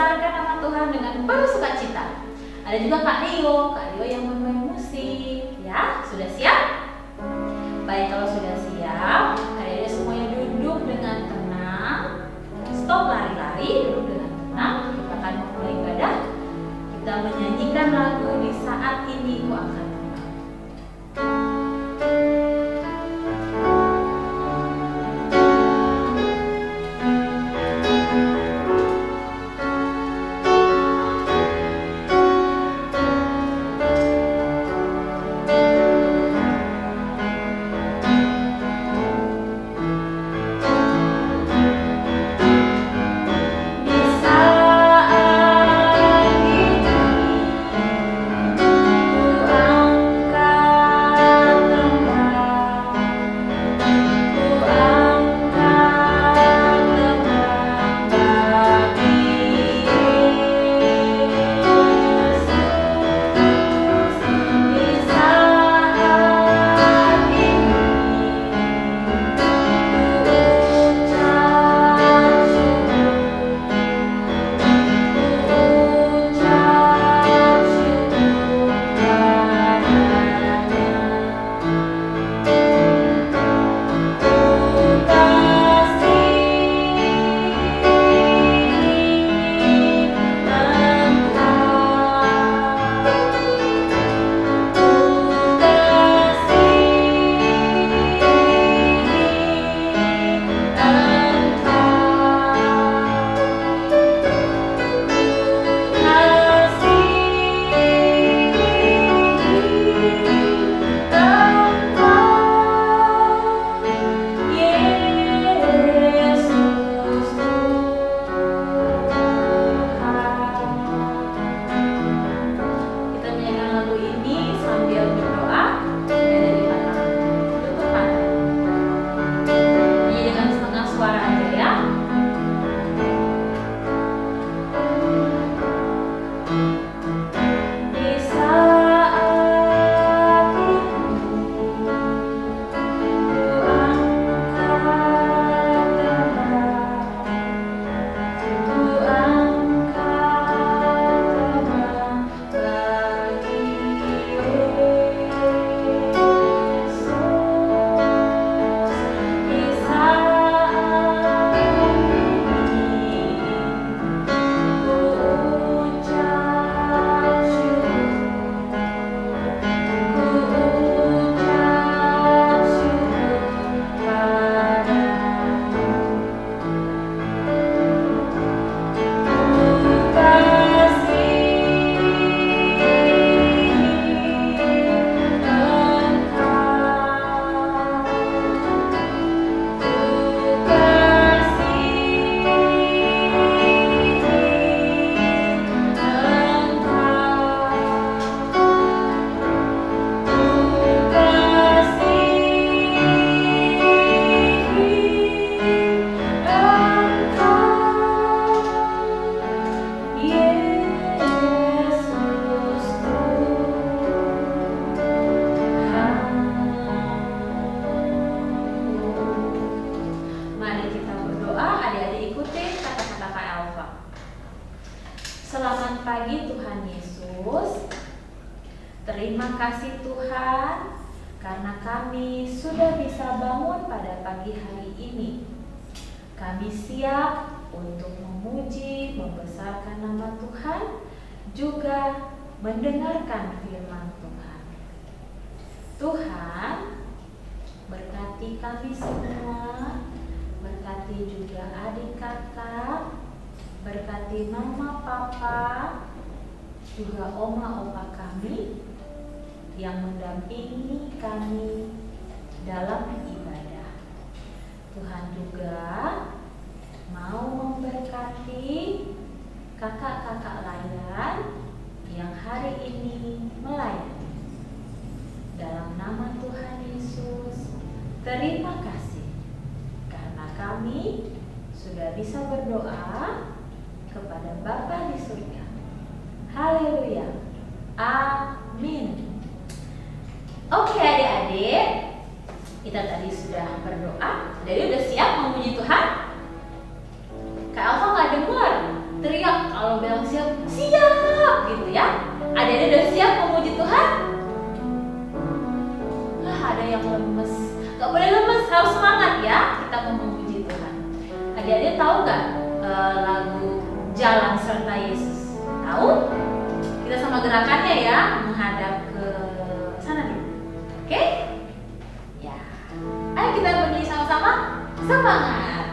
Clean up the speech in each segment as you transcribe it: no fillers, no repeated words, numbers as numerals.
membesarkan nama Tuhan dengan penuh sukacita. Ada juga Kak Rio yang bermain musik. Ya, sudah siap? Baik, kalau sudah siap, adik-adik semuanya duduk dengan tenang. Stop lari-lari, duduk dengan tenang. Kita akan memulai ibadah. Kita menyanyikan lagu Di Saat Ini Ku Akan Tenang. Selamat pagi Tuhan Yesus. Terima kasih Tuhan karena kami sudah bisa bangun pada pagi hari ini. Kami siap untuk memuji, membesarkan nama Tuhan, juga mendengarkan firman Tuhan. Tuhan, berkati kami semua, berkati juga adik kakak, berkati mama papa, juga oma opa kami yang mendampingi kami dalam ibadah. Tuhan juga mau memberkati kakak-kakak layan yang hari ini melayani. Dalam nama Tuhan Yesus, terima kasih karena kami sudah bisa berdoa kepada Bapa di surga. Haleluya. Amin. Oke adik-adik, kita tadi sudah berdoa. Jadi udah siap memuji Tuhan? Kak Alfa nggak dengar teriak kalau jalan serta Yesus. Tahu? Kita sama gerakannya ya, menghadap ke sana dulu. Oke? Ya. Ayo kita berdiri sama-sama. Semangat.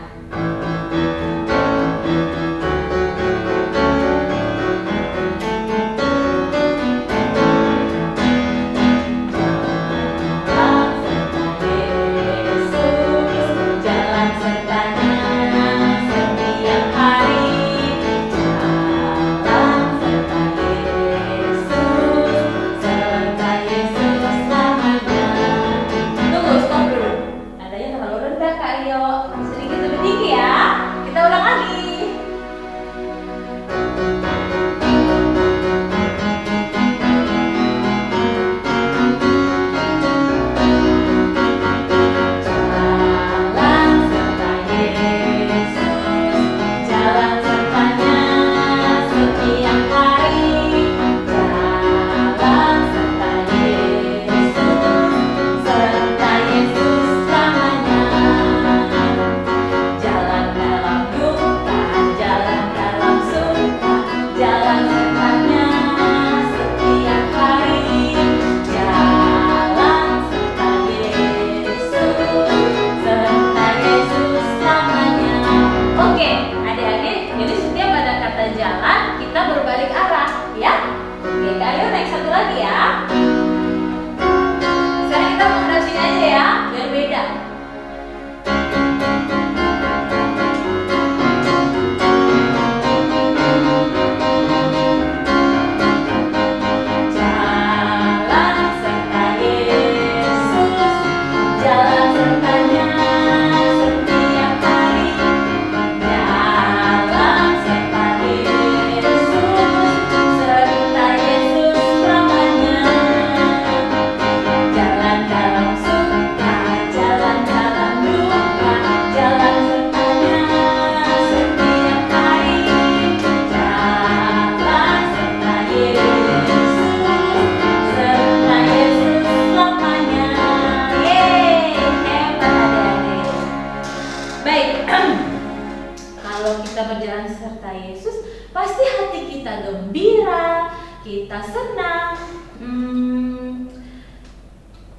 Pasti hati kita gembira, kita senang.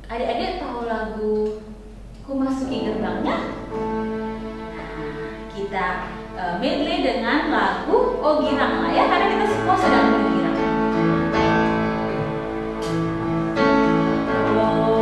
Adik-adik tahu lagu Ku Masuki Gerbangnya? Kita medley dengan lagu Oh Giranglah ya, karena kita semua sedang bergirang. Oh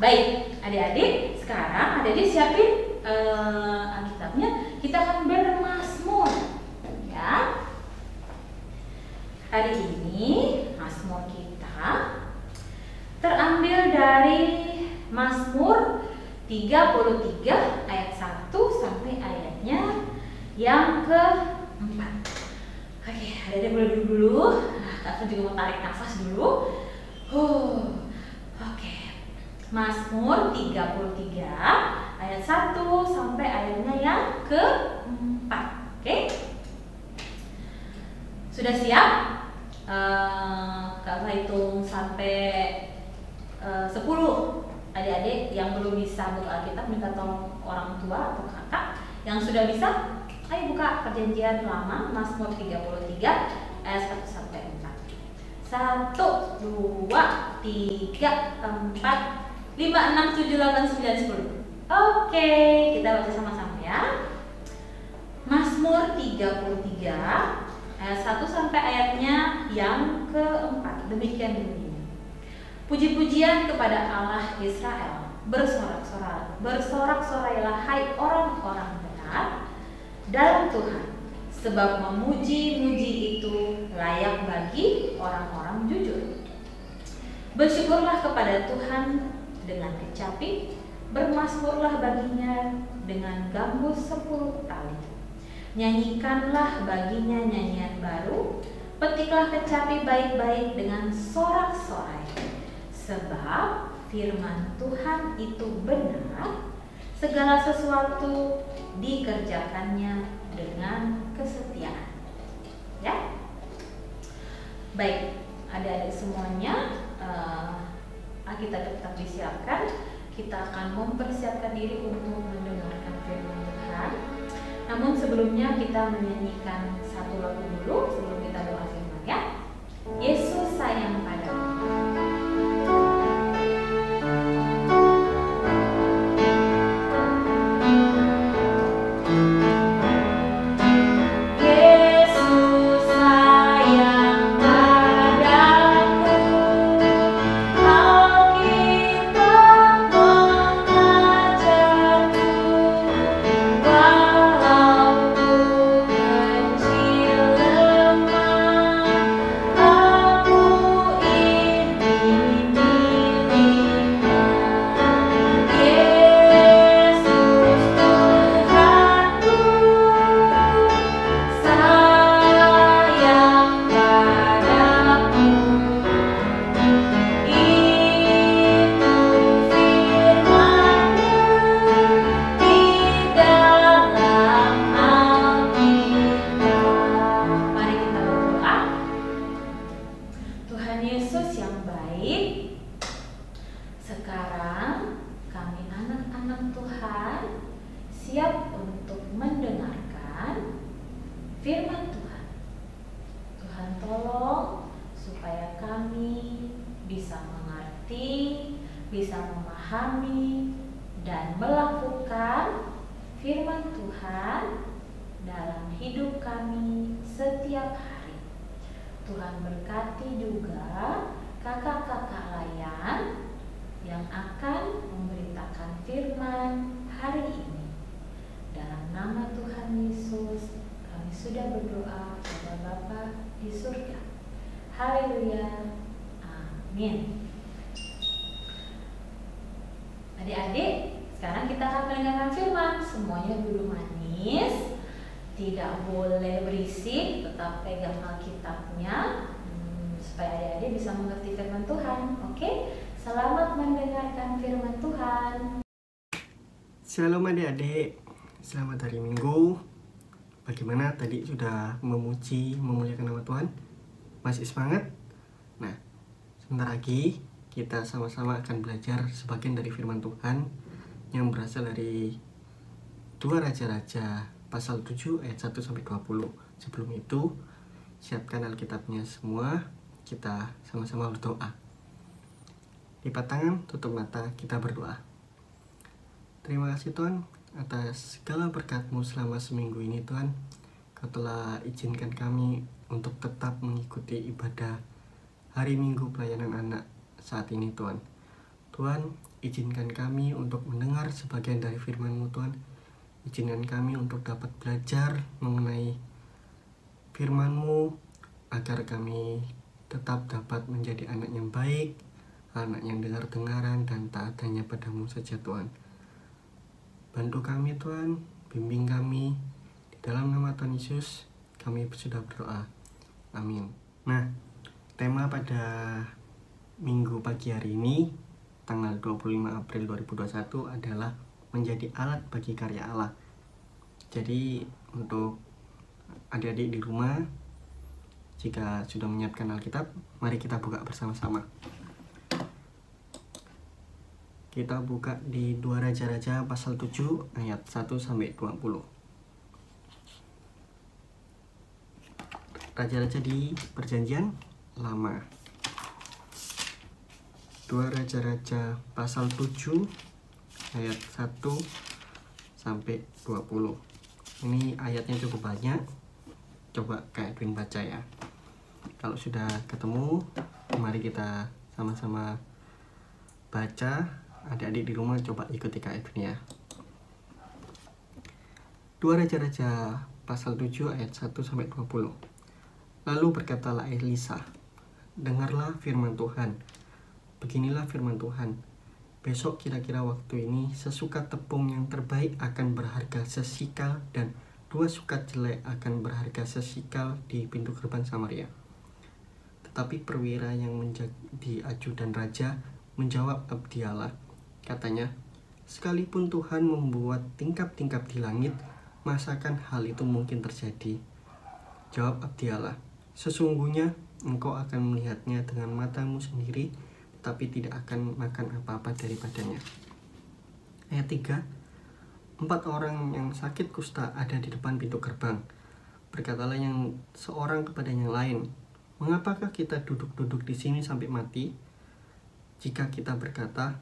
Baik, adik-adik, sekarang adik-adik siapin Alkitabnya. Kita akan bermazmur, ya. Hari ini mazmur kita terambil dari Mazmur 33 ayat 1 sampai ayatnya yang ke-4. Oke, adik-adik boleh duduk dulu. Kakak juga mau tarik nafas dulu. Oke. Mazmur 33 ayat 1 sampai ayatnya yang ke-4. Oke? Sudah siap? Kakak hitung sampai 10. Adik-adik yang belum bisa buka Alkitab minta tolong orang tua atau kakak. Yang sudah bisa, ayo buka Perjanjian Lama Mazmur 33 ayat 1 sampai 4. 1, 2, 3, 4, 5, 6, 7, 8, 9, 10. Oke, kita baca sama-sama ya. Mazmur 33 ayat 1 sampai ayatnya yang ke-4. Demikian bunyinya. Puji-pujian kepada Allah Israel. Bersorak-sorailah hai orang-orang benar dalam Tuhan, sebab memuji-muji itu layak bagi orang-orang jujur. Bersyukurlah kepada Tuhan dengan kecapi, bermazmurlah baginya dengan gambus 10 tali. Nyanyikanlah baginya nyanyian baru, petiklah kecapi baik-baik dengan sorak-sorai. Sebab firman Tuhan itu benar, segala sesuatu dikerjakannya dengan kesetiaan. Ya, baik, adik-adik semuanya, kita tetap disiapkan. Kita akan mempersiapkan diri untuk mendengarkan firman Tuhan. Namun sebelumnya kita menyanyikan satu lagu dulu sebelum kita doa firman, ya. Yesus sayang padamu. Bisa memahami dan melakukan firman Tuhan dalam hidup kami setiap hari. Tuhan berkati juga kakak-kakak layan yang akan memberitakan firman hari ini. Dalam nama Tuhan Yesus kami sudah berdoa kepada Bapa di surga. Haleluya. Amin. Adik-adik, sekarang kita akan mendengarkan firman. Semuanya duduk manis, tidak boleh berisik, tetap pegang Alkitabnya supaya adik-adik bisa mengerti firman Tuhan. Oke? Selamat mendengarkan firman Tuhan. Shalom adik-adik, selamat hari Minggu. Bagaimana tadi sudah memuji, memuliakan nama Tuhan? Masih semangat? Nah, sebentar lagi kita sama-sama akan belajar sebagian dari firman Tuhan yang berasal dari 2 Raja-Raja pasal 7 ayat 1 sampai 20. Sebelum itu, siapkan Alkitabnya semua, kita sama-sama berdoa. Lipat tangan, tutup mata, kita berdoa. Terima kasih Tuhan atas segala berkat-Mu selama seminggu ini Tuhan. Kau telah izinkan kami untuk tetap mengikuti ibadah hari Minggu pelayanan anak saat ini Tuhan. Tuhan, Izinkan kami untuk mendengar sebagian dari firman-Mu Tuhan. Izinkan kami untuk dapat belajar mengenai firman-Mu, agar kami tetap dapat menjadi anak yang baik, anak yang dengar-dengaran dan taat hanya pada-Mu saja Tuhan. Bantu kami Tuhan, bimbing kami, di dalam nama Tuhan Yesus kami sudah berdoa. Amin. Nah, tema pada minggu pagi hari ini, tanggal 25 April 2021 adalah menjadi alat bagi karya Allah. Jadi untuk adik-adik di rumah, jika sudah menyiapkan Alkitab, mari kita buka bersama-sama. Kita buka di 2 Raja-Raja pasal 7 ayat 1-20. Raja-Raja di Perjanjian Lama. 2 Raja-Raja pasal 7 ayat 1-20. Ini ayatnya cukup banyak. Coba Kak Edwin baca ya. Kalau sudah ketemu, mari kita sama-sama baca. Adik-adik di rumah coba ikuti Kak Edwin ya. 2 Raja-Raja pasal 7 ayat 1-20. Lalu berkatalah Elisa, dengarlah firman Tuhan. Beginilah firman Tuhan, besok kira-kira waktu ini sesukat tepung yang terbaik akan berharga sesikal dan 2 sukat jelek akan berharga sesikal di pintu gerbang Samaria. Tetapi perwira yang menjadi ajudan raja menjawab abdi Allah. Katanya, sekalipun Tuhan membuat tingkap-tingkap di langit, masakan hal itu mungkin terjadi? Jawab abdi Allah, sesungguhnya engkau akan melihatnya dengan matamu sendiri, tapi tidak akan makan apa-apa daripadanya. Ayat 3, 4 orang yang sakit kusta ada di depan pintu gerbang. Berkatalah yang seorang kepada yang lain, mengapakah kita duduk-duduk di sini sampai mati? Jika kita berkata,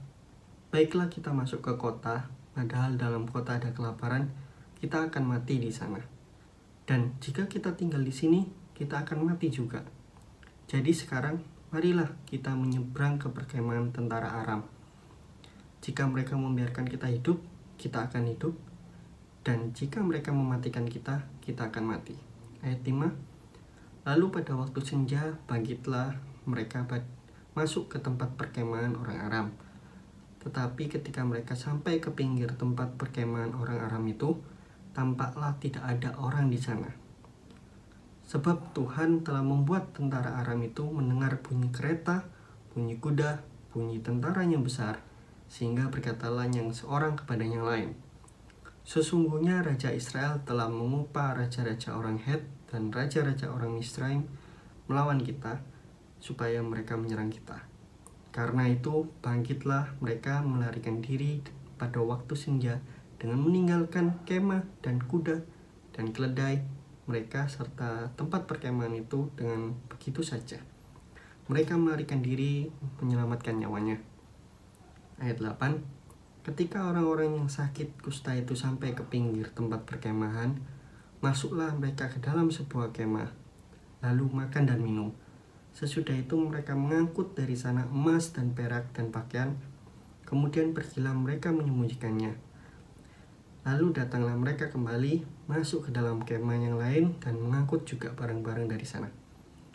baiklah kita masuk ke kota, padahal dalam kota ada kelaparan, kita akan mati di sana. Dan jika kita tinggal di sini, kita akan mati juga. Jadi sekarang, marilah kita menyeberang ke perkemahan tentara Aram. Jika mereka membiarkan kita hidup, kita akan hidup. Dan jika mereka mematikan kita, kita akan mati. Ayat 5, lalu pada waktu senja, bangkitlah mereka masuk ke tempat perkemahan orang Aram. Tetapi ketika mereka sampai ke pinggir tempat perkemahan orang Aram itu, tampaklah tidak ada orang di sana. Sebab Tuhan telah membuat tentara Aram itu mendengar bunyi kereta, bunyi kuda, bunyi tentara yang besar, sehingga berkatalah yang seorang kepada yang lain, sesungguhnya Raja Israel telah mengupah raja-raja orang Het dan raja-raja orang Misraim melawan kita, supaya mereka menyerang kita. Karena itu bangkitlah mereka melarikan diri pada waktu senja dengan meninggalkan kemah dan kuda dan keledai mereka serta tempat perkemahan itu dengan begitu saja. Mereka melarikan diri menyelamatkan nyawanya. Ayat 8, ketika orang-orang yang sakit kusta itu sampai ke pinggir tempat perkemahan, masuklah mereka ke dalam sebuah kemah, lalu makan dan minum. Sesudah itu mereka mengangkut dari sana emas dan perak dan pakaian, kemudian pergilah mereka menyembunyikannya. Lalu datanglah mereka kembali, masuk ke dalam kemah yang lain dan mengangkut juga barang-barang dari sana.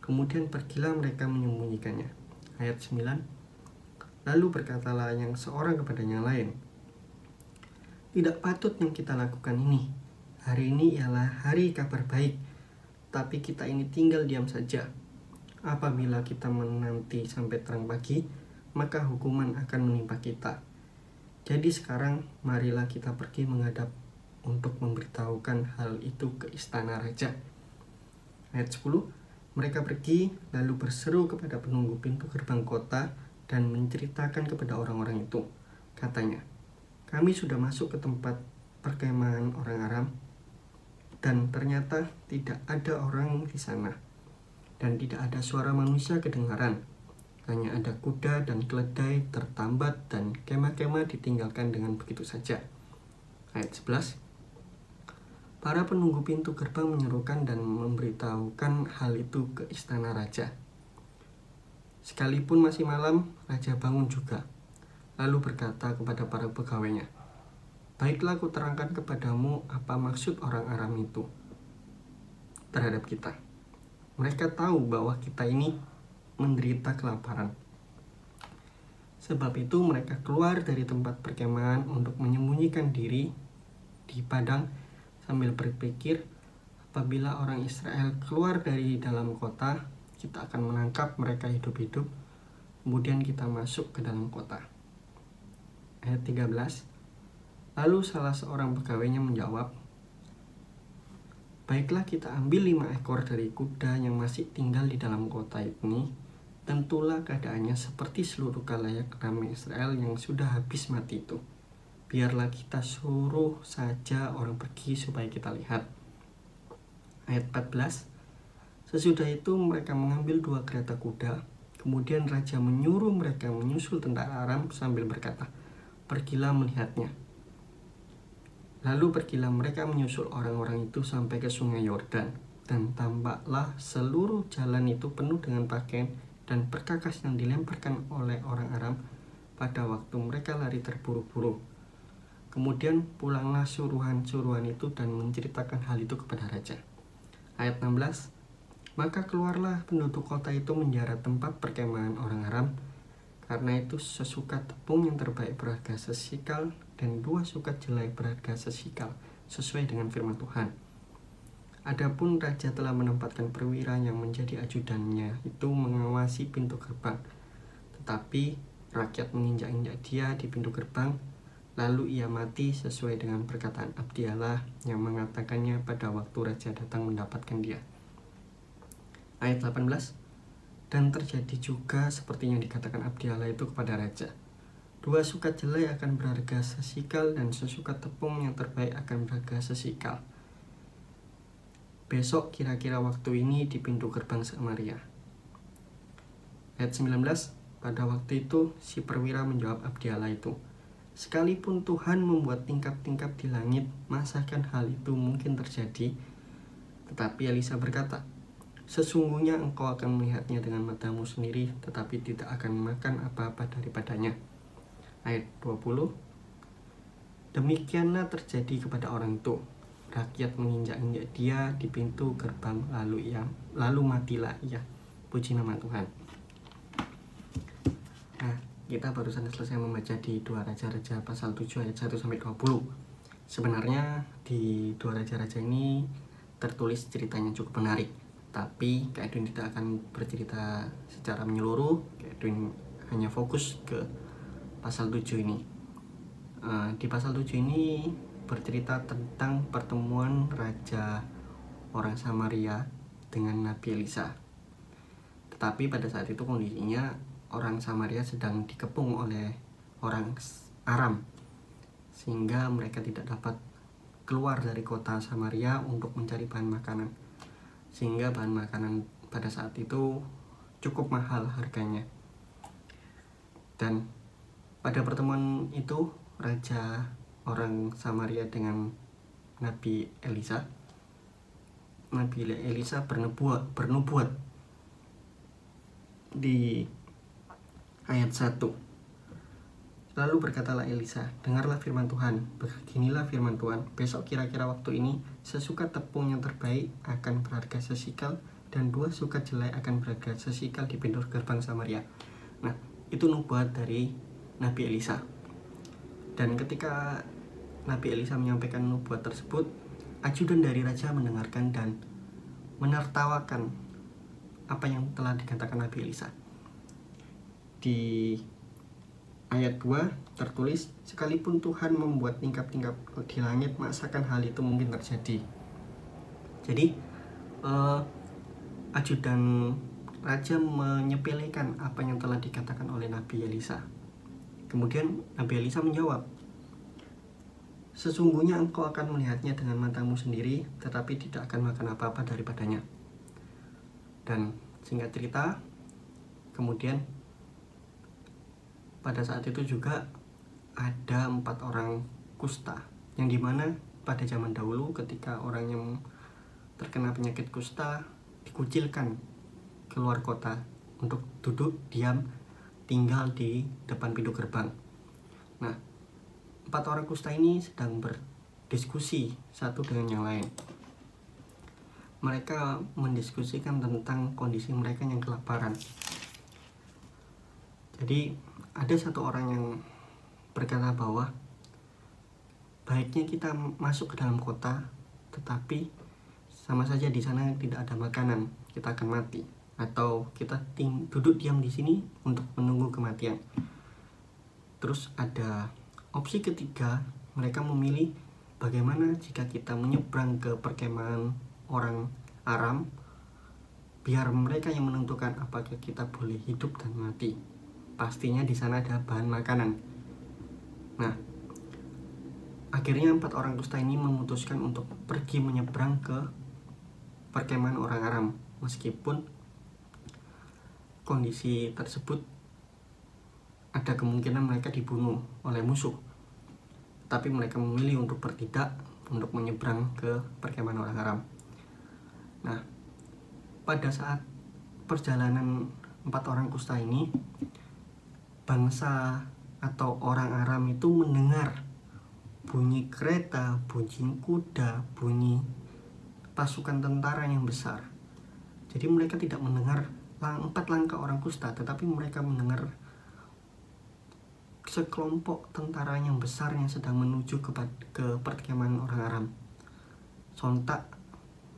Kemudian pergilah mereka menyembunyikannya. Ayat 9, lalu berkatalah yang seorang kepada yang lain, tidak patut yang kita lakukan ini. Hari ini ialah hari kabar baik, tapi kita ini tinggal diam saja. Apabila kita menanti sampai terang pagi, maka hukuman akan menimpa kita. Jadi sekarang marilah kita pergi menghadap untuk memberitahukan hal itu ke istana raja. Ayat 10, mereka pergi lalu berseru kepada penunggu pintu gerbang kota dan menceritakan kepada orang-orang itu. Katanya, kami sudah masuk ke tempat perkemahan orang Aram dan ternyata tidak ada orang di sana dan tidak ada suara manusia kedengaran. Hanya ada kuda dan keledai tertambat dan kemah-kemah ditinggalkan dengan begitu saja. Ayat 11, para penunggu pintu gerbang menyerukan dan memberitahukan hal itu ke istana raja. Sekalipun masih malam, raja bangun juga. lalu berkata kepada para pegawainya, "Baiklah, aku terangkan kepadamu apa maksud orang Aram itu terhadap kita. Mereka tahu bahwa kita ini menderita kelaparan. Sebab itu mereka keluar dari tempat perkemahan untuk menyembunyikan diri di padang sambil berpikir, apabila orang Israel keluar dari dalam kota, kita akan menangkap mereka hidup-hidup, kemudian kita masuk ke dalam kota." Ayat 13. Lalu salah seorang pegawainya menjawab, "Baiklah, kita ambil 5 ekor dari kuda yang masih tinggal di dalam kota ini. Tentulah keadaannya seperti seluruh khalayak ramai Israel yang sudah habis mati itu. Biarlah kita suruh saja orang pergi supaya kita lihat." Ayat 14. Sesudah itu mereka mengambil 2 kereta kuda. Kemudian raja menyuruh mereka menyusul tentara Aram sambil berkata, "Pergilah melihatnya." Lalu pergilah mereka menyusul orang-orang itu sampai ke sungai Yordan, dan tampaklah seluruh jalan itu penuh dengan pakaian dan perkakas yang dilemparkan oleh orang Aram pada waktu mereka lari terburu-buru. Kemudian pulanglah suruhan-suruhan itu dan menceritakan hal itu kepada raja. Ayat 16. Maka keluarlah penduduk kota itu menjara tempat perkemahan orang Aram. Karena itu sesukat tepung yang terbaik berharga sesikal dan 2 sukat jelai berharga sesikal, sesuai dengan firman Tuhan. Adapun raja telah menempatkan perwira yang menjadi ajudannya itu mengawasi pintu gerbang. Tetapi rakyat menginjak-injak dia di pintu gerbang, lalu ia mati sesuai dengan perkataan abdi Allah yang mengatakannya pada waktu raja datang mendapatkan dia. Ayat 18. Dan terjadi juga seperti yang dikatakan abdi Allah itu kepada raja. 2 sukat jelai akan berharga sesikal dan sesukat tepung yang terbaik akan berharga sesikal. Besok kira-kira waktu ini di pintu gerbang Samaria. Ayat 19. Pada waktu itu si perwira menjawab abdi Allah itu, "Sekalipun Tuhan membuat tingkap-tingkap di langit, masakan hal itu mungkin terjadi?" Tetapi Elisa berkata, "Sesungguhnya engkau akan melihatnya dengan matamu sendiri, tetapi tidak akan makan apa-apa daripadanya." Ayat 20. Demikianlah terjadi kepada orang itu. Rakyat menginjak-injak dia di pintu gerbang, lalu matilah ia. Puji nama Tuhan. Nah, kita barusan selesai membaca di 2 Raja-Raja pasal 7 ayat 1-20. Sebenarnya di 2 Raja-Raja ini tertulis ceritanya cukup menarik. Tapi Kak Edwin tidak akan bercerita secara menyeluruh. Kak Edwin hanya fokus ke pasal 7 ini. Di pasal 7 ini bercerita tentang pertemuan Raja orang Samaria dengan Nabi Elisa. Tetapi pada saat itu kondisinya orang Samaria sedang dikepung oleh orang Aram, sehingga mereka tidak dapat keluar dari kota Samaria untuk mencari bahan makanan. Sehingga bahan makanan pada saat itu cukup mahal harganya. Dan pada pertemuan itu Raja orang Samaria dengan Nabi Elisa bernubuat di ayat 1. Lalu berkatalah Elisa, "Dengarlah firman Tuhan, beginilah firman Tuhan, besok kira-kira waktu ini sesukat tepung yang terbaik akan berharga sesikal dan 2 sukat jelai akan berharga sesikal di pintu gerbang Samaria." Nah, itu nubuat dari Nabi Elisa. Dan ketika Nabi Elisa menyampaikan nubuat tersebut, ajudan dari raja mendengarkan dan menertawakan apa yang telah dikatakan Nabi Elisa. Di ayat 2 tertulis, "Sekalipun Tuhan membuat tingkap-tingkap di langit, masakan hal itu mungkin terjadi." Jadi ajudan raja menyepelekan apa yang telah dikatakan oleh Nabi Elisa. Kemudian Nabi Elisa menjawab, "Sesungguhnya engkau akan melihatnya dengan matamu sendiri, tetapi tidak akan makan apa-apa daripadanya." Dan singkat cerita, kemudian pada saat itu juga ada 4 orang kusta, yang dimana pada zaman dahulu ketika orang yang terkena penyakit kusta dikucilkan keluar kota untuk duduk diam tinggal di depan pintu gerbang. Nah, 4 orang kusta ini sedang berdiskusi satu dengan yang lain. Mereka mendiskusikan tentang kondisi mereka yang kelaparan. Jadi ada satu orang yang berkata bahwa baiknya kita masuk ke dalam kota, tetapi sama saja di sana tidak ada makanan, kita akan mati. Atau kita duduk diam di sini untuk menunggu kematian. Terus ada opsi ketiga, mereka memilih bagaimana jika kita menyeberang ke perkemahan orang Aram, biar mereka yang menentukan apakah kita boleh hidup dan mati. Pastinya di sana ada bahan makanan. Nah, akhirnya 4 orang kusta ini memutuskan untuk pergi menyeberang ke perkemahan orang Aram, meskipun kondisi tersebut ada kemungkinan mereka dibunuh oleh musuh. Tapi mereka memilih untuk bertindak, untuk menyeberang ke perkemahan orang Aram. Nah, pada saat perjalanan 4 orang kusta ini, bangsa atau orang Aram itu mendengar bunyi kereta, bunyi kuda, bunyi pasukan tentara yang besar. Jadi mereka tidak mendengar 4 langkah orang kusta, tetapi mereka mendengar sekelompok tentara yang besar yang sedang menuju ke perkemahan orang Aram. Sontak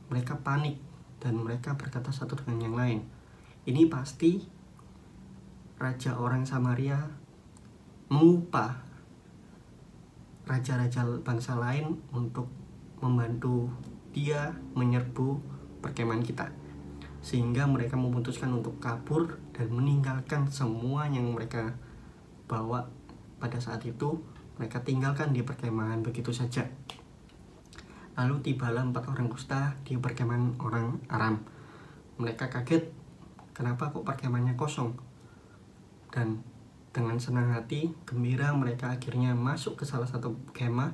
mereka panik dan mereka berkata satu dengan yang lain, ini pasti raja orang Samaria mengupah raja-raja bangsa lain untuk membantu dia menyerbu perkemahan kita. Sehingga mereka memutuskan untuk kabur dan meninggalkan semua yang mereka bawa pada saat itu. Mereka tinggalkan di perkemahan begitu saja. Lalu tibalah 4 orang kusta di perkemahan orang Aram. Mereka kaget, kenapa kok perkemahannya kosong? Dan dengan senang hati, gembira, mereka akhirnya masuk ke salah satu kemah.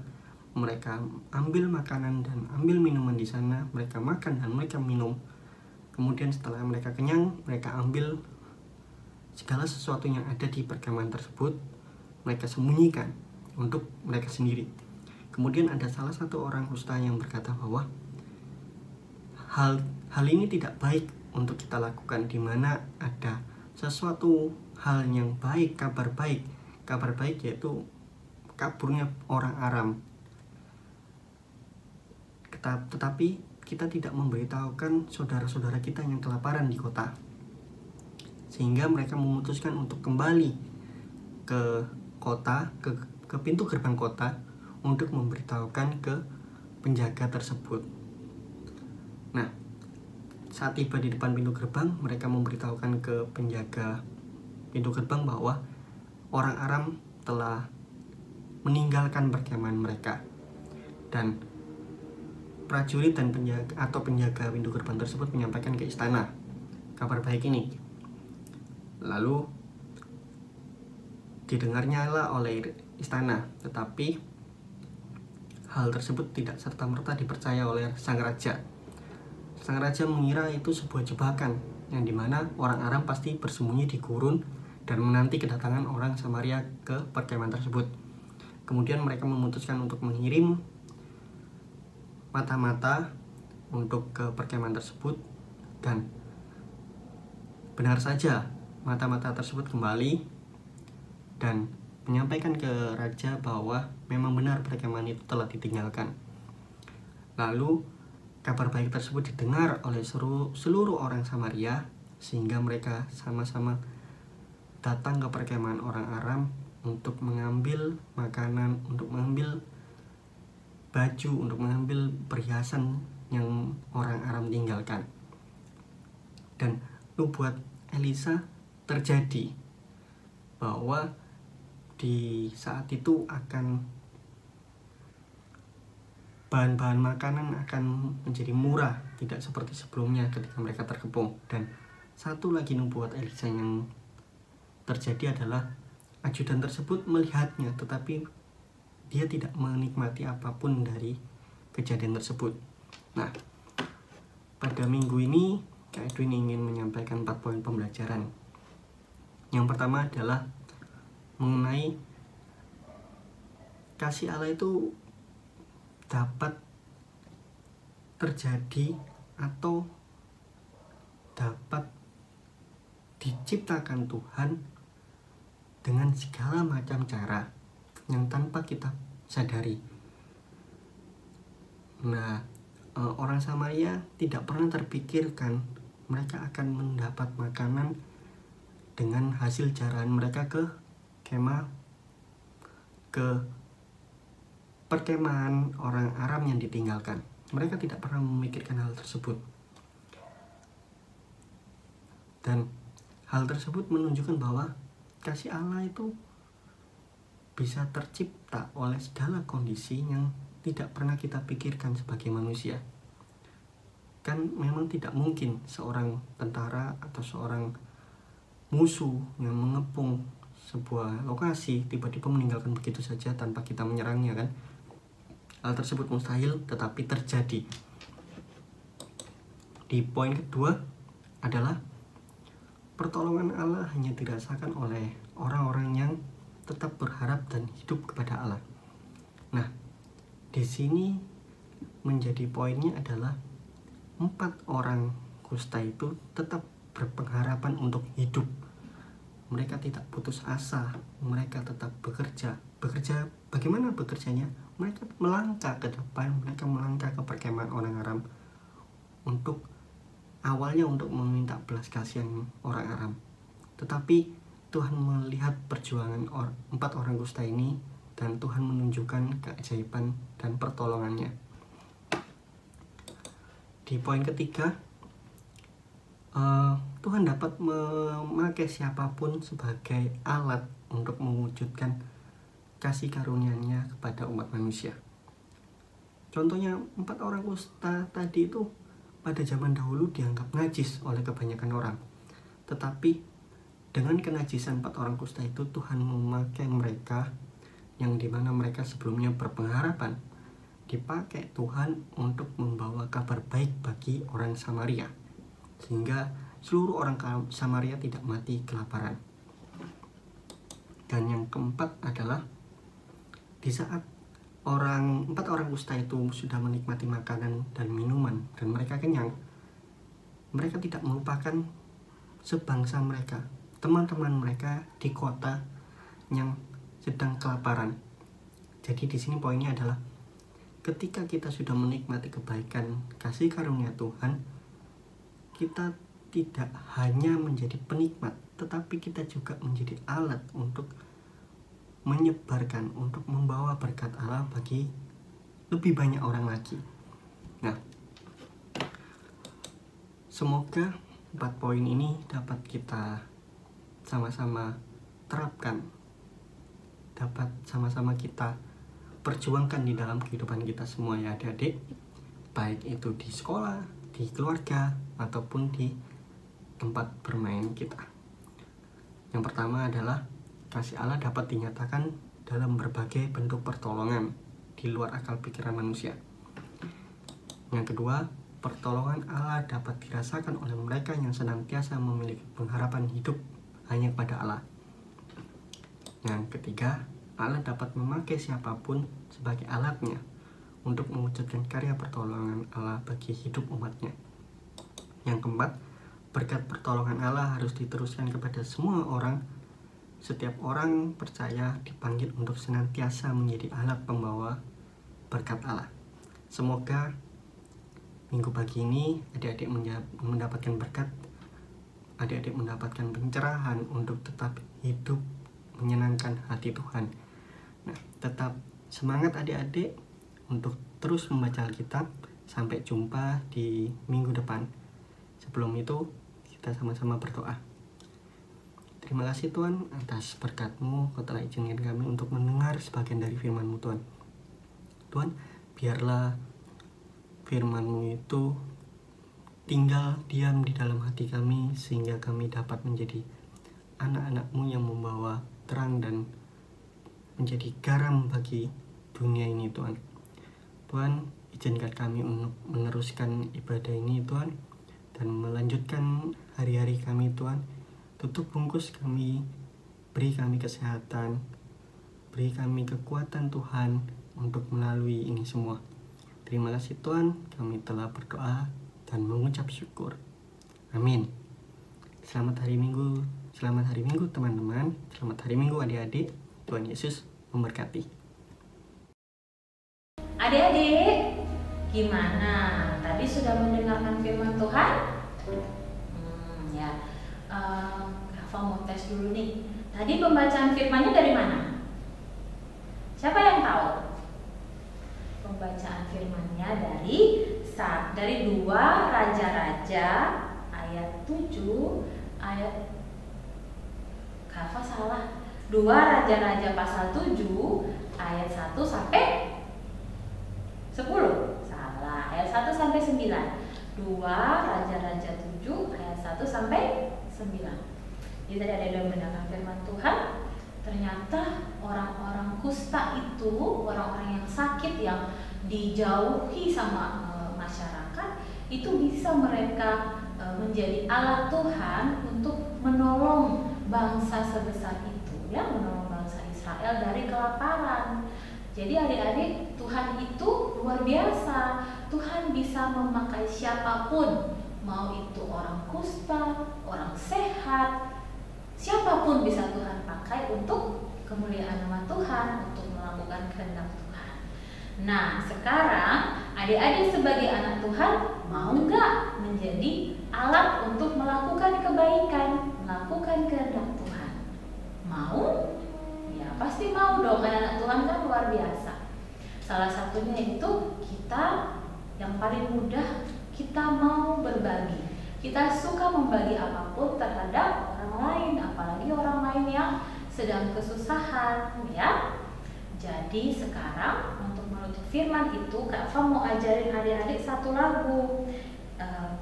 Mereka ambil makanan dan ambil minuman di sana. Mereka makan dan mereka minum. Kemudian setelah mereka kenyang, mereka ambil segala sesuatu yang ada di perkemahan tersebut. Mereka sembunyikan untuk mereka sendiri. Kemudian ada salah satu orang kusta yang berkata bahwa hal ini tidak baik untuk kita lakukan, di mana ada sesuatu hal yang baik, kabar baik yaitu kaburnya orang Aram. Tetapi kita tidak memberitahukan saudara-saudara kita yang kelaparan di kota, sehingga mereka memutuskan untuk kembali ke kota, ke pintu gerbang kota, untuk memberitahukan ke penjaga tersebut. Nah, saat tiba di depan pintu gerbang, mereka memberitahukan ke penjaga pintu gerbang bahwa orang Aram telah meninggalkan perkemahan mereka. Dan prajurit dan penjaga pintu gerbang tersebut menyampaikan ke istana kabar baik ini. Lalu didengarnya oleh istana, tetapi hal tersebut tidak serta-merta dipercaya oleh sang raja. Sang raja mengira itu sebuah jebakan, yang dimana orang Aram pasti bersembunyi di gurun dan menanti kedatangan orang Samaria ke perkemahan tersebut. Kemudian mereka memutuskan untuk mengirim mata-mata untuk ke perkemahan tersebut, dan benar saja mata-mata tersebut kembali dan menyampaikan ke raja bahwa memang benar perkemahan itu telah ditinggalkan. Lalu kabar baik tersebut didengar oleh seluruh orang Samaria, sehingga mereka sama-sama datang ke perkemahan orang Aram untuk mengambil makanan, untuk mengambil baju, untuk mengambil perhiasan yang orang Aram tinggalkan. Dan nubuat Elisa terjadi bahwa di saat itu akan bahan-bahan makanan akan menjadi murah, tidak seperti sebelumnya ketika mereka terkepung. Dan satu lagi nubuat Elisa yang terjadi adalah ajudan tersebut melihatnya, tetapi dia tidak menikmati apapun dari kejadian tersebut. Nah, pada minggu ini Kak Edwin ingin menyampaikan 4 poin pembelajaran. Yang pertama adalah mengenai kasih Allah itu dapat terjadi atau dapat diciptakan Tuhan dengan segala macam cara yang tanpa kita sadari. Nah, orang Samaria tidak pernah terpikirkan mereka akan mendapat makanan dengan hasil jarahan mereka ke perkemahan orang Aram yang ditinggalkan. Mereka tidak pernah memikirkan hal tersebut. Dan hal tersebut menunjukkan bahwa kasih Allah itu bisa tercipta oleh segala kondisi yang tidak pernah kita pikirkan sebagai manusia. Kan memang tidak mungkin seorang tentara atau seorang musuh yang mengepung sebuah lokasi tiba-tiba meninggalkan begitu saja tanpa kita menyerangnya, kan? Hal tersebut mustahil, tetapi terjadi. Di poin kedua adalah pertolongan Allah hanya dirasakan oleh orang-orang yang tetap berharap dan hidup kepada Allah. Nah, di sini menjadi poinnya adalah 4 orang kusta itu tetap berpengharapan untuk hidup. Mereka tidak putus asa, mereka tetap bekerja. Bagaimana bekerjanya? Mereka melangkah ke depan, mereka melangkah ke perkemahan orang Aram untuk awalnya untuk meminta belas kasihan orang Aram. Tetapi Tuhan melihat perjuangan 4 orang kusta ini dan Tuhan menunjukkan keajaiban dan pertolongannya. Di poin ketiga, Tuhan dapat memakai siapapun sebagai alat untuk mewujudkan kasih karunia-Nya kepada umat manusia. Contohnya 4 orang kusta tadi itu pada zaman dahulu dianggap najis oleh kebanyakan orang. Tetapi dengan kenajisan 4 orang kusta itu, Tuhan memakai mereka yang dimana mereka sebelumnya berpengharapan, dipakai Tuhan untuk membawa kabar baik bagi orang Samaria, sehingga seluruh orang Samaria tidak mati kelaparan. Dan yang keempat adalah di saat 4 orang kusta itu sudah menikmati makanan dan minuman dan mereka kenyang, mereka tidak melupakan sebangsa mereka, teman-teman mereka di kota yang sedang kelaparan. Jadi di sini poinnya adalah ketika kita sudah menikmati kebaikan kasih karunia Tuhan, kita tidak hanya menjadi penikmat, tetapi kita juga menjadi alat untuk menyebarkan, untuk membawa berkat Allah bagi lebih banyak orang lagi. Nah, semoga 4 poin ini dapat kita sama-sama terapkan, dapat sama-sama kita perjuangkan di dalam kehidupan kita semua, ya adik-adik, baik itu di sekolah, di keluarga, ataupun di tempat bermain kita. Yang pertama adalah kasih Allah dapat dinyatakan dalam berbagai bentuk pertolongan di luar akal pikiran manusia. Yang kedua, pertolongan Allah dapat dirasakan oleh mereka yang senantiasa memiliki pengharapan hidup hanya kepada Allah. Yang ketiga, Allah dapat memakai siapapun sebagai alatnya untuk mewujudkan karya pertolongan Allah bagi hidup umatnya. Yang keempat, berkat pertolongan Allah harus diteruskan kepada semua orang. Setiap orang percaya dipanggil untuk senantiasa menjadi alat pembawa berkat Allah. Semoga minggu pagi ini adik-adik mendapatkan berkat, adik-adik mendapatkan pencerahan untuk tetap hidup menyenangkan hati Tuhan. Nah, tetap semangat adik-adik untuk terus membaca Alkitab. Sampai jumpa di minggu depan. Sebelum itu, kita sama-sama berdoa. Terima kasih Tuhan atas berkat-Mu. Kau telah izinkan kami untuk mendengar sebagian dari firman-Mu, Tuhan. Tuhan, biarlah firman-Mu itu tinggal diam di dalam hati kami, sehingga kami dapat menjadi anak-anak-Mu yang membawa terang dan menjadi garam bagi dunia ini, Tuhan. Tuhan, izinkan kami untuk meneruskan ibadah ini, Tuhan, dan melanjutkan hari-hari kami, Tuhan. Tutup bungkus kami, beri kami kesehatan, beri kami kekuatan Tuhan untuk melalui ini semua. Terima kasih Tuhan, kami telah berdoa dan mengucap syukur. Amin. Selamat hari Minggu teman-teman. Selamat hari Minggu adik-adik. Tuhan Yesus memberkati. Adik-adik, gimana? Tadi sudah mendengarkan firman Tuhan? Rafa mau tes dulu nih. Tadi pembacaan firmannya dari mana? Siapa yang tahu? Pembacaan firmannya dari 2 Raja-Raja ayat 7 ayat Rafa salah. 2 Raja-Raja pasal 7 ayat 1 sampai 10. Salah, ayat 1 sampai 9. 2 Raja-Raja 7 ayat 1 sampai 9. Jadi tadi ada yang mendengarkan firman Tuhan. Ternyata orang-orang kusta itu, orang-orang yang sakit, yang dijauhi sama masyarakat, itu bisa mereka menjadi alat Tuhan untuk menolong bangsa sebesar itu, ya, menolong bangsa Israel dari kelaparan. Jadi adik-adik, Tuhan itu luar biasa. Tuhan bisa memakai siapapun, mau itu orang kusta, orang sehat, siapapun bisa Tuhan pakai untuk kemuliaan nama Tuhan, untuk melakukan kehendak Tuhan. Nah, sekarang adik-adik sebagai anak Tuhan mau nggak menjadi alat untuk melakukan kebaikan, melakukan kehendak Tuhan? Mau? Ya pasti mau dong, anak Tuhan kan luar biasa. Salah satunya itu kita yang paling mudah, kita mau berbagi. Kita suka membagi apapun terhadap orang lain, apalagi orang lain yang sedang kesusahan, ya. Jadi sekarang untuk menutup firman itu, Kak Fa mau ajarin adik-adik satu lagu,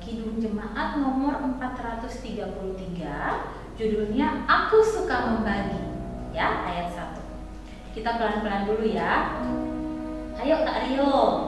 Kidung Jemaat nomor 433, judulnya Aku Suka Membagi, ya, ayat 1. Kita pelan-pelan dulu ya. Ayo Kak Rio.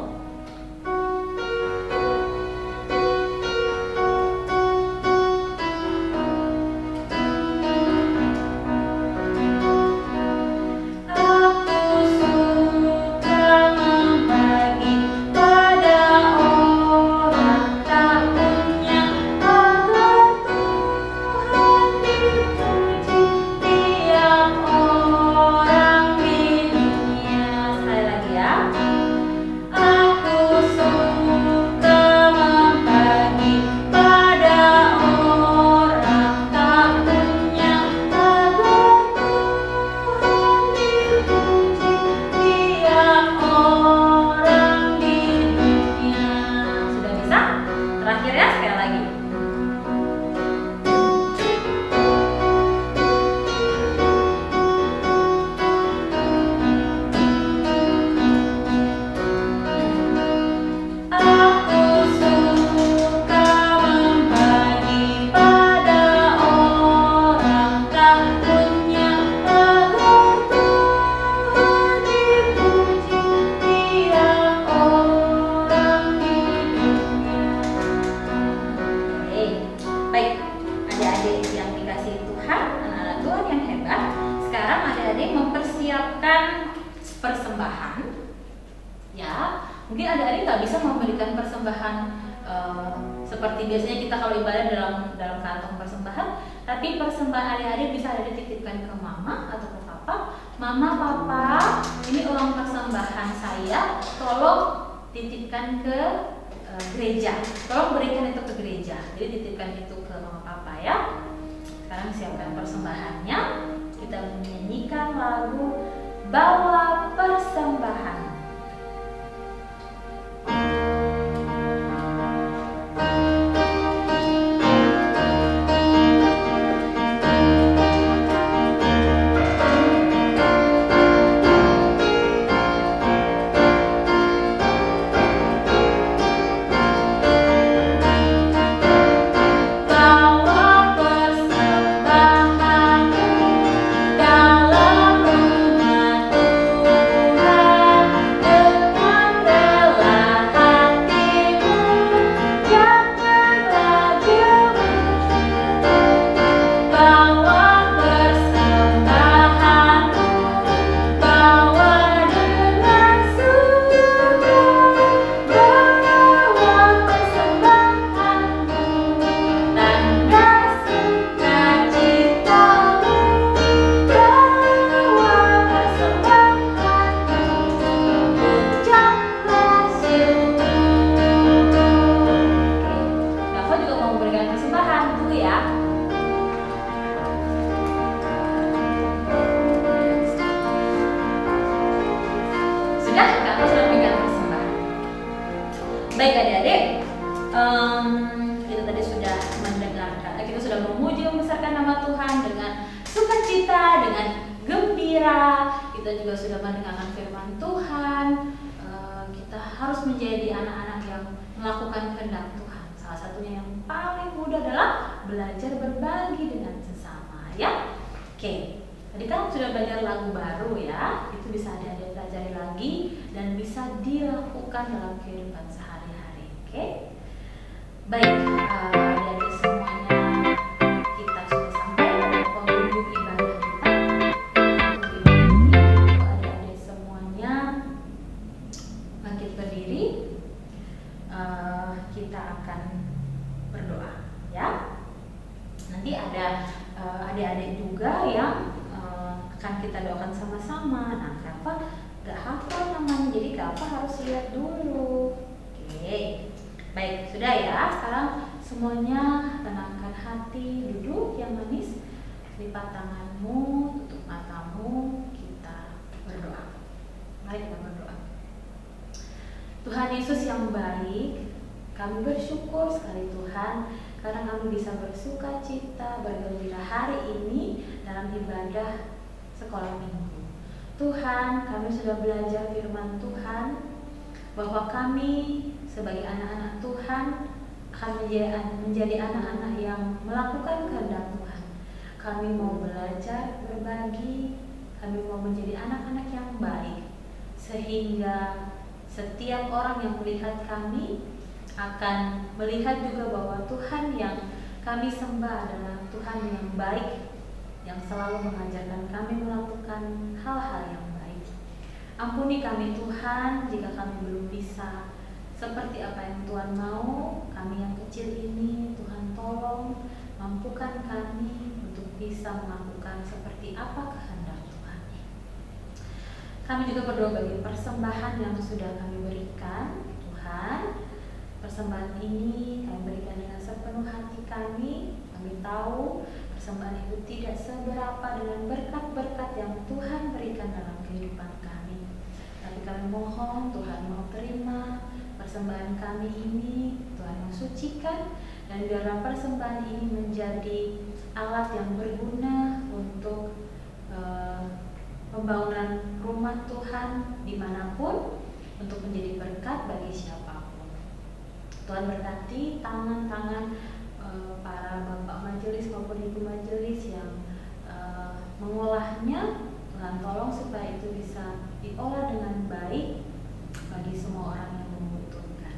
Persembahan, ya, mungkin adik-adik nggak bisa memberikan persembahan seperti biasanya kita kalau ibadah dalam kantong persembahan, tapi persembahan adik-adik bisa dititipkan ke mama atau ke papa. Mama, papa, ini uang persembahan saya, tolong titipkan ke gereja, tolong berikan itu ke gereja. Jadi titipkan itu ke mama papa ya. Sekarang siapkan persembahannya, kita menyanyikan lagu Bawa Persembahan. Dalam rumah Tuhan Baik adik-adik, kita tadi sudah mendengarkan, kita sudah memuji membesarkan nama Tuhan dengan sukacita, dengan gembira. Kita juga sudah mendengarkan firman Tuhan. Kita harus menjadi anak-anak yang melakukan kehendak Tuhan. Salah satunya yang paling mudah adalah belajar berbagi dengan sesama, ya. Oke, tadi kan sudah belajar lagu baru ya. Itu bisa adik-adik pelajari lagi dan bisa dilakukan dalam kehidupan sehari-hari. Oke, baik adik-adik semuanya, kita sudah sampai pada penghujung ibadah kita. Adik-adik semuanya bangkit berdiri. Kita akan berdoa, ya. Nanti ada adik-adik juga yang akan kita doakan sama-sama. Nah, Kava gak hafal namanya, jadi Kava harus lihat dulu. Oke, baik, sudah ya. Sekarang semuanya tenangkan hati, duduk yang manis, lipat tanganmu, tutup matamu, kita berdoa. Mari kita berdoa. Tuhan Yesus yang baik, kami bersyukur sekali Tuhan karena kami bisa bersuka cita, bergembira hari ini dalam ibadah sekolah minggu. Tuhan, kami sudah belajar firman Tuhan bahwa kami sebagai anak-anak Tuhan akan menjadi anak-anak yang melakukan kehendak Tuhan. Kami mau belajar berbagi, kami mau menjadi anak-anak yang baik, sehingga setiap orang yang melihat kami akan melihat juga bahwa Tuhan yang kami sembah adalah Tuhan yang baik, yang selalu mengajarkan kami melakukan hal-hal yang baik. Ampuni kami Tuhan jika kami belum bisa seperti apa yang Tuhan mau. Kami yang kecil ini, Tuhan tolong mampukan kami untuk bisa melakukan seperti apa kehendak Tuhan. Kami juga berdoa bagi persembahan yang sudah kami berikan, Tuhan. Persembahan ini kami berikan dengan sepenuh hati kami. Kami tahu persembahan itu tidak seberapa dengan berkat-berkat yang Tuhan berikan dalam kehidupan kami. Tapi kami mohon Tuhan mau terima persembahan kami ini, Tuhan yang sucikan, dan biarlah persembahan ini menjadi alat yang berguna untuk pembangunan rumah Tuhan dimanapun, untuk menjadi berkat bagi siapapun. Tuhan berkati tangan-tangan para bapak majelis maupun ibu majelis yang mengolahnya. Tuhan tolong supaya itu bisa diolah dengan baik bagi semua orang yang membutuhkan.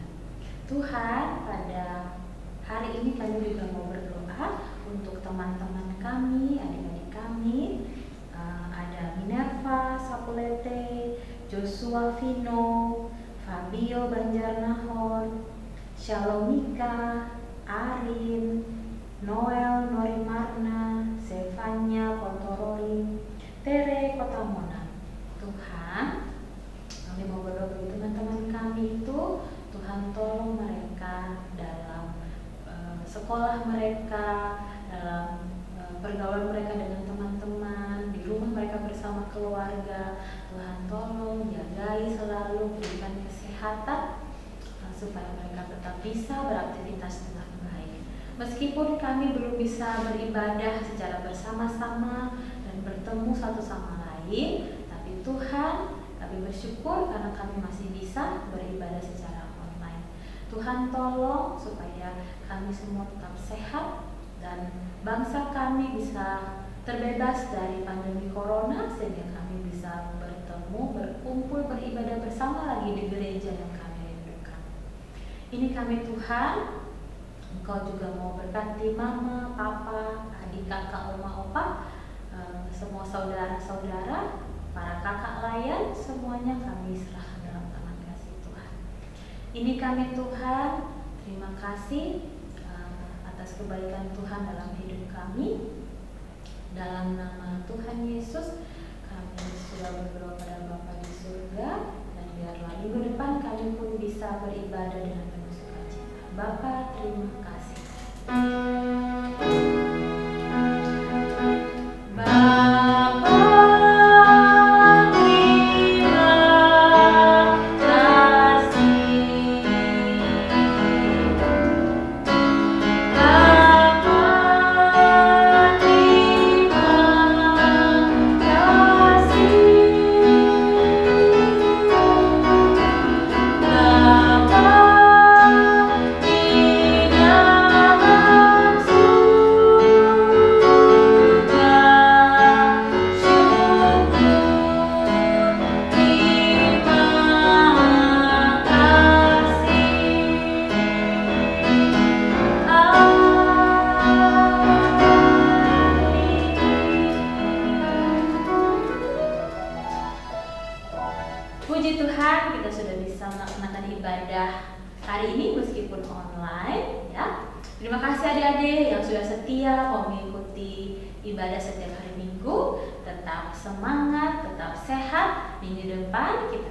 Tuhan, pada hari ini kami juga mau berdoa untuk teman-teman kami, adik-adik kami. Ada Minerva Sapulete, Joshua Vino, Fabio Banjarnahon, Shalomika, Arin, Noel Norimarna, Sevanya Pontoroli, Tere Kotamonan. Tuhan, kami mau berdoa bagi teman-teman kami itu, Tuhan tolong mereka dalam sekolah mereka, dalam pergaulan mereka dengan teman-teman, di rumah mereka bersama keluarga. Tuhan tolong jagai selalu, berikan kesehatan supaya mereka tetap bisa beraktivitas dengan baik. Meskipun kami belum bisa beribadah secara bersama-sama dan bertemu satu sama lain, tapi Tuhan, kami bersyukur karena kami masih bisa beribadah secara online. Tuhan tolong supaya kami semua tetap sehat dan bangsa kami bisa terbebas dari pandemi corona, sehingga kami bisa bertemu, berkumpul, beribadah bersama lagi di gereja yang kami rindukan. Ini kami Tuhan, Engkau juga mau berkati mama, papa, adik, kakak, oma, opa, semua saudara-saudara, para kakak layan, semuanya kami serahkan dalam tangan kasih Tuhan. Ini kami Tuhan, terima kasih atas kebaikan Tuhan dalam hidup kami. Dalam nama Tuhan Yesus kami sudah berdoa pada Bapa di surga, dan biarlah minggu depan kami pun bisa beribadah dengan penuh sukacita. Bapa, terima kasih. Bapa, terima kasih. Puji Tuhan, kita sudah bisa melaksanakan ibadah hari ini meskipun online, ya. Terima kasih adik-adik yang sudah setia mengikuti ibadah setiap hari Minggu. Tetap semangat, tetap sehat. Minggu depan kita